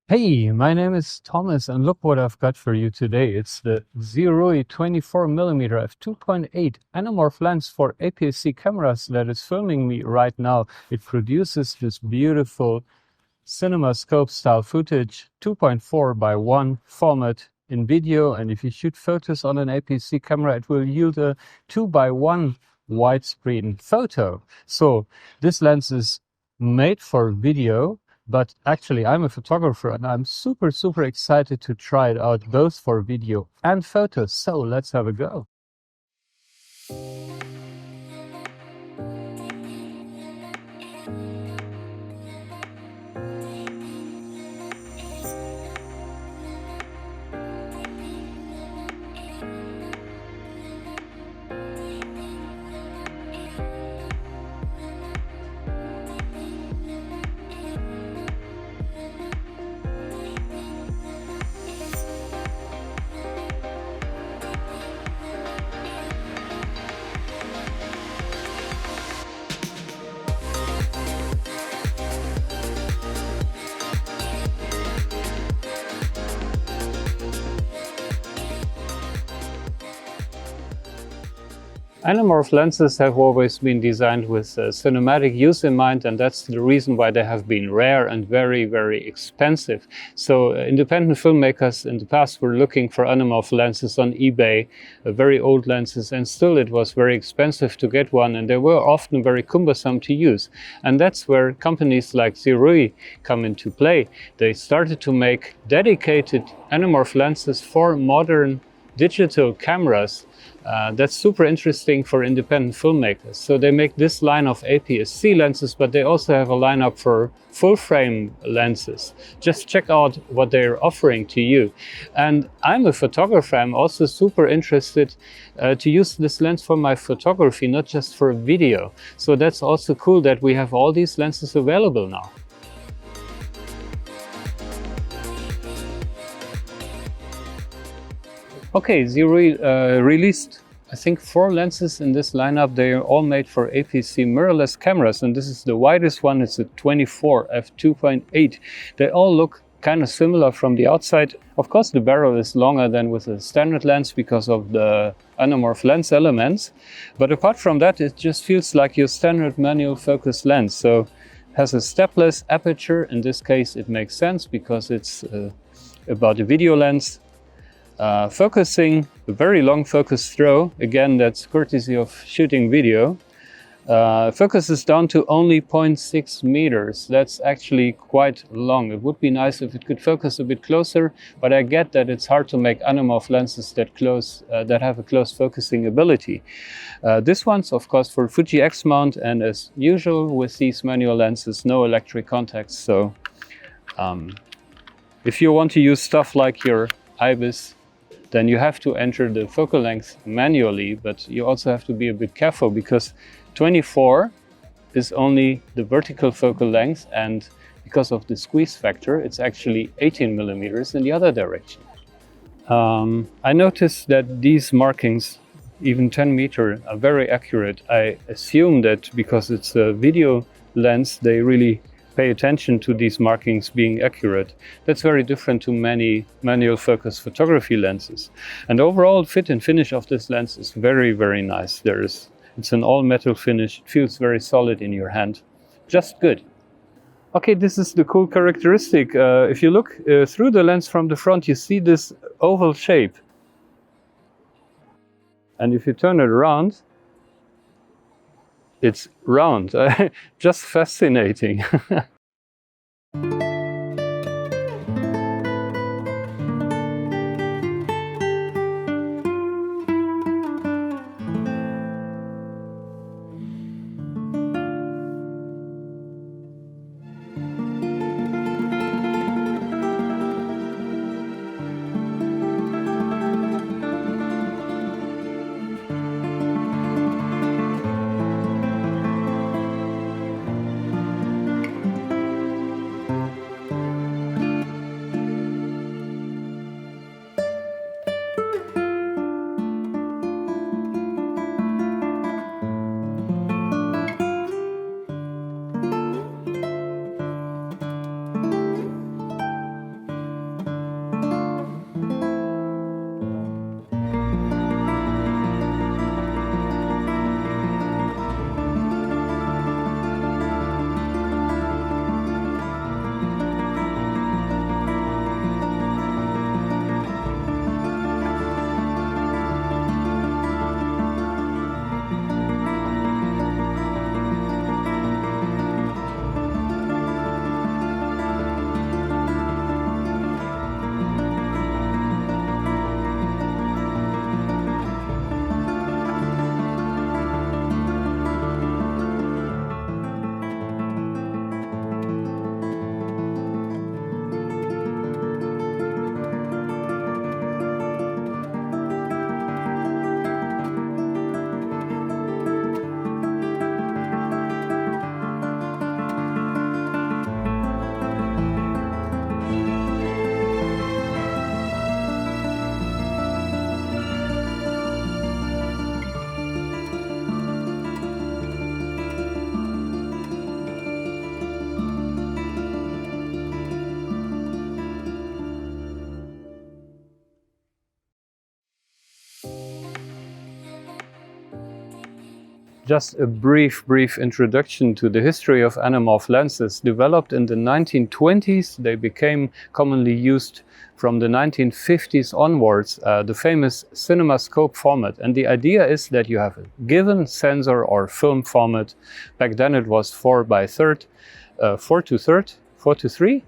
Hey, my name is Thomas, and look what I've got for you today. It's the Sirui 24mm f2.8 anamorph lens for APS-C cameras that is filming me right now. It produces this beautiful CinemaScope style footage, 2.4 by 1 format in video, and if you shoot photos on an APS-C camera, it will yield a 2 by 1 widescreen photo. So this lens is made for video. But actually, I'm a photographer and I'm super excited to try it out both for video and photos. So let's have a go. Anamorph lenses have always been designed with cinematic use in mind, and that's the reason why they have been rare and very expensive. So independent filmmakers in the past were looking for anamorph lenses on eBay, very old lenses, and still it was very expensive to get one, and they were often very cumbersome to use. And that's where companies like Sirui come into play. They started to make dedicated anamorph lenses for modern digital cameras. That's super interesting for independent filmmakers. So they make this line of APS-C lenses, but they also have a lineup for full-frame lenses. Just check out what they're offering to you. And I'm a photographer. I'm also super interested to use this lens for my photography, not just for video. So that's also cool that we have all these lenses available now. Okay, Sirui released, I think, 4 lenses in this lineup. They are all made for APS-C mirrorless cameras, and this is the widest one. It's a 24 f2.8. They all look kind of similar from the outside. Of course, the barrel is longer than with a standard lens because of the anamorph lens elements. But apart from that, it just feels like your standard manual focus lens. So it has a stepless aperture. In this case, it makes sense because it's about a video lens. Focusing, a very long focus throw, again that's courtesy of shooting video. Focuses down to only 0.6 meters. That's actually quite long. It would be nice if it could focus a bit closer, but I get that it's hard to make anamorph lenses that have a close focusing ability. This one's of course for Fuji X mount, and as usual with these manual lenses, no electric contacts. So if you want to use stuff like your IBIS, then you have to enter the focal length manually, but you also have to be a bit careful because 24 is only the vertical focal length, and because of the squeeze factor, it's actually 18 millimeters in the other direction. I noticed that these markings, even 10 meter, are very accurate. I assume that because it's a video lens, they really pay attention to these markings being accurate. That's very different to many manual focus photography lenses. And overall fit and finish of this lens is very nice. It's an all metal finish. It feels very solid in your hand. Just good. Okay, this is the cool characteristic. If you look through the lens from the front, you see this oval shape. And if you turn it around, it's round. Just fascinating. Just a brief introduction to the history of anamorph lenses. Developed in the 1920s, they became commonly used from the 1950s onwards, the famous CinemaScope format. And the idea is that you have a given sensor or film format. Back then it was 4 to 3.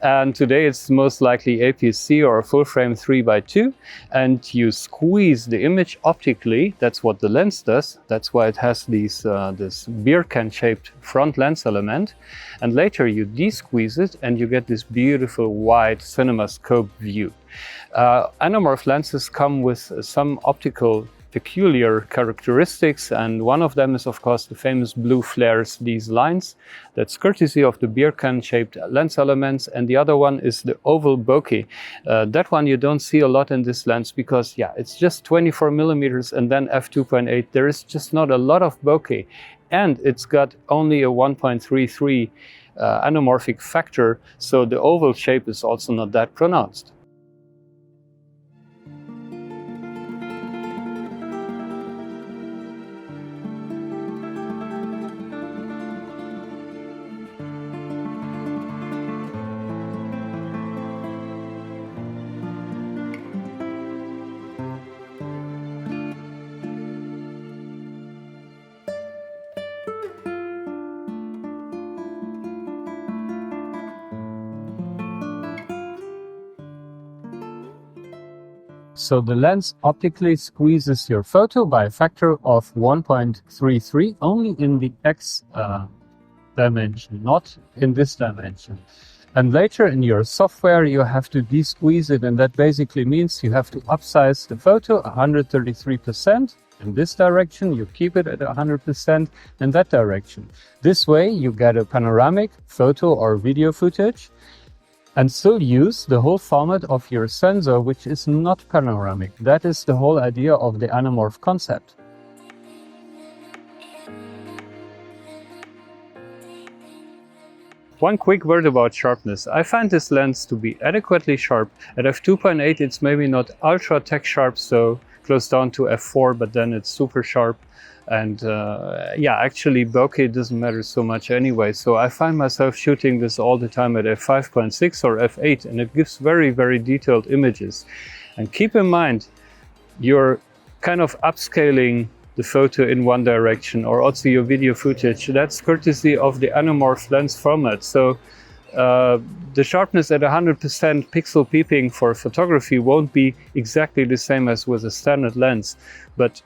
And today it's most likely APS-C or full frame 3 by 2. And you squeeze the image optically. That's what the lens does. That's why it has this beer can shaped front lens element. And later you desqueeze it and you get this beautiful wide CinemaScope view. Anamorph lenses come with some optical peculiar characteristics, and one of them is of course the famous blue flares, these lines. That's courtesy of the beer can shaped lens elements, and the other one is the oval bokeh. That one you don't see a lot in this lens because it's just 24 millimeters and then f2.8. There is just not a lot of bokeh, and it's got only a 1.33 anamorphic factor, so the oval shape is also not that pronounced. So the lens optically squeezes your photo by a factor of 1.33 only in the X dimension, not in this dimension. And later in your software you have to desqueeze it, and that basically means you have to upsize the photo 133%. In this direction, you keep it at 100% in that direction. This way you get a panoramic photo or video footage and still use the whole format of your sensor, which is not panoramic. That is the whole idea of the anamorph concept. One quick word about sharpness. I find this lens to be adequately sharp. At f2.8 it's maybe not ultra tech sharp, so close down to f4, but then it's super sharp. And actually bokeh doesn't matter so much anyway, so I find myself shooting this all the time at f5.6 or f8, and it gives very detailed images. And keep in mind, you're kind of upscaling the photo in one direction, or also your video footage. That's courtesy of the anamorph lens format. So the sharpness at 100% pixel peeping for photography won't be exactly the same as with a standard lens, but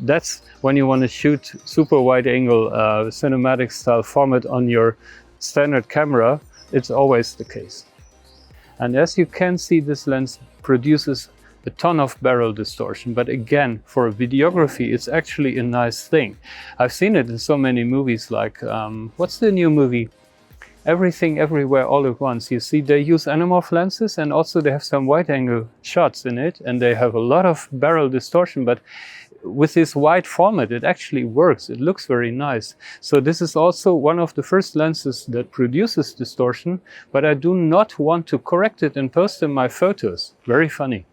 that's when you want to shoot super wide angle cinematic style format on your standard camera. It's always the case. And as you can see, this lens produces a ton of barrel distortion, but again, for videography it's actually a nice thing. I've seen it in so many movies, like what's the new movie? Everything Everywhere All at Once. You see, they use anamorph lenses, and also they have some wide angle shots in it, and they have a lot of barrel distortion, but with this wide format it actually works. It looks very nice. So this is also one of the first lenses that produces distortion, but I do not want to correct it and post in my photos. Very funny.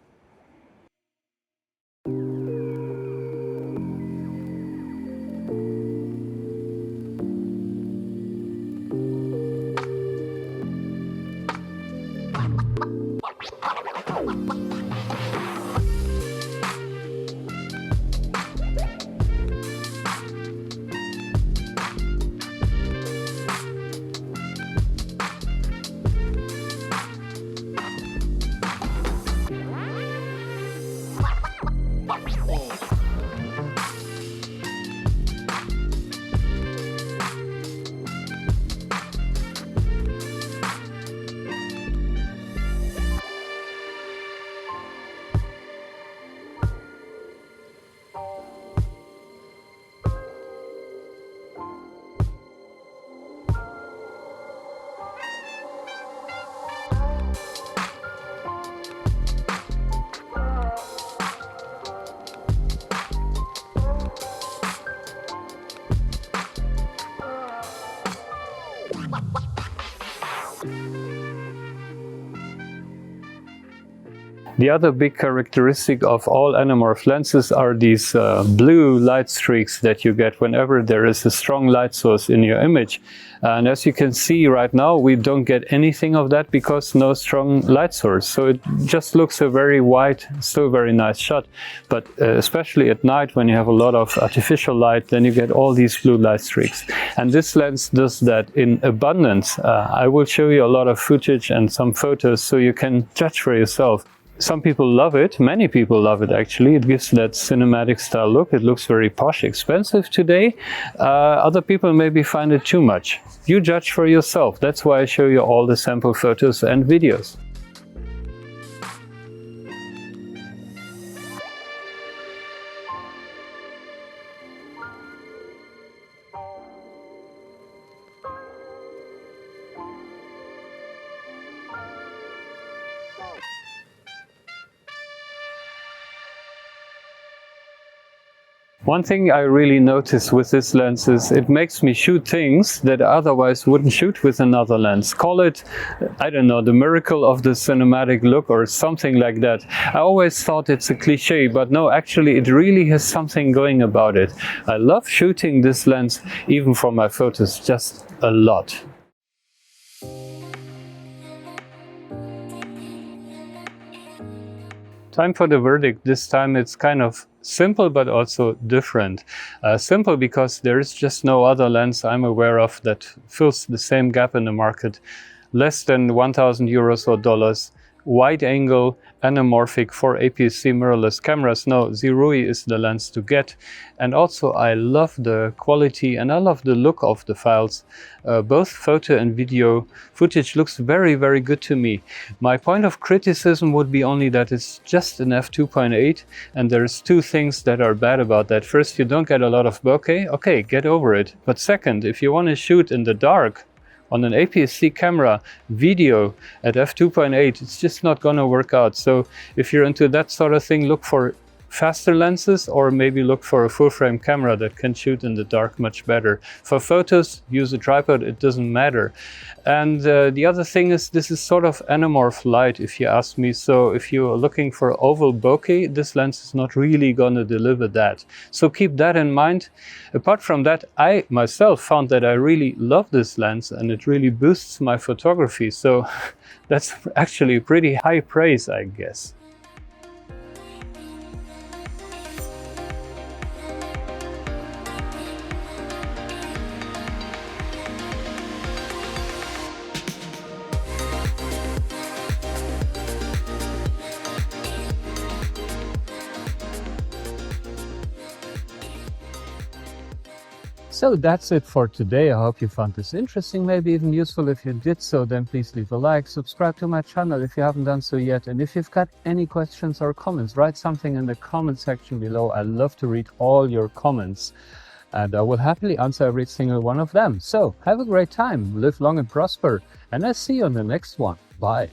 The other big characteristic of all anamorph lenses are these blue light streaks that you get whenever there is a strong light source in your image. And as you can see right now, we don't get anything of that because no strong light source. So it just looks a very white, still very nice shot. But especially at night when you have a lot of artificial light, then you get all these blue light streaks. And this lens does that in abundance. I will show you a lot of footage and some photos so you can judge for yourself. Some people love it, many people love it actually. It gives that cinematic style look. It looks very posh, expensive today. Other people maybe find it too much. You judge for yourself. That's why I show you all the sample photos and videos. One thing I really notice with this lens is it makes me shoot things that I otherwise wouldn't shoot with another lens. Call it, I don't know, the miracle of the cinematic look or something like that. I always thought it's a cliche, but no, actually it really has something going about it. I love shooting this lens, even for my photos, just a lot. Time for the verdict. This time it's kind of simple but also different. Simple because there is just no other lens I'm aware of that fills the same gap in the market. Less than 1,000 euros or dollars. Wide angle, anamorphic for APS-C mirrorless cameras. No, Sirui is the lens to get. And also I love the quality and I love the look of the files. Both photo and video footage looks very, very good to me. My point of criticism would be only that it's just an f2.8 and there's two things that are bad about that. First, you don't get a lot of bokeh. Okay, get over it. But second, if you want to shoot in the dark, on an APS-C camera, video at f2.8, it's just not gonna work out. So if you're into that sort of thing, look for faster lenses or maybe look for a full frame camera that can shoot in the dark much better. For photos, use a tripod, it doesn't matter. And the other thing is this is sort of anamorph light if you ask me. So if you're looking for oval bokeh, this lens is not really gonna deliver that. So keep that in mind. Apart from that, I myself found that I really love this lens and it really boosts my photography. So that's actually pretty high praise, I guess. So that's it for today. I hope you found this interesting, maybe even useful. If you did so, then please leave a like, subscribe to my channel if you haven't done so yet. And if you've got any questions or comments, write something in the comment section below. I love to read all your comments and I will happily answer every single one of them. So have a great time, live long and prosper, and I'll see you on the next one. Bye.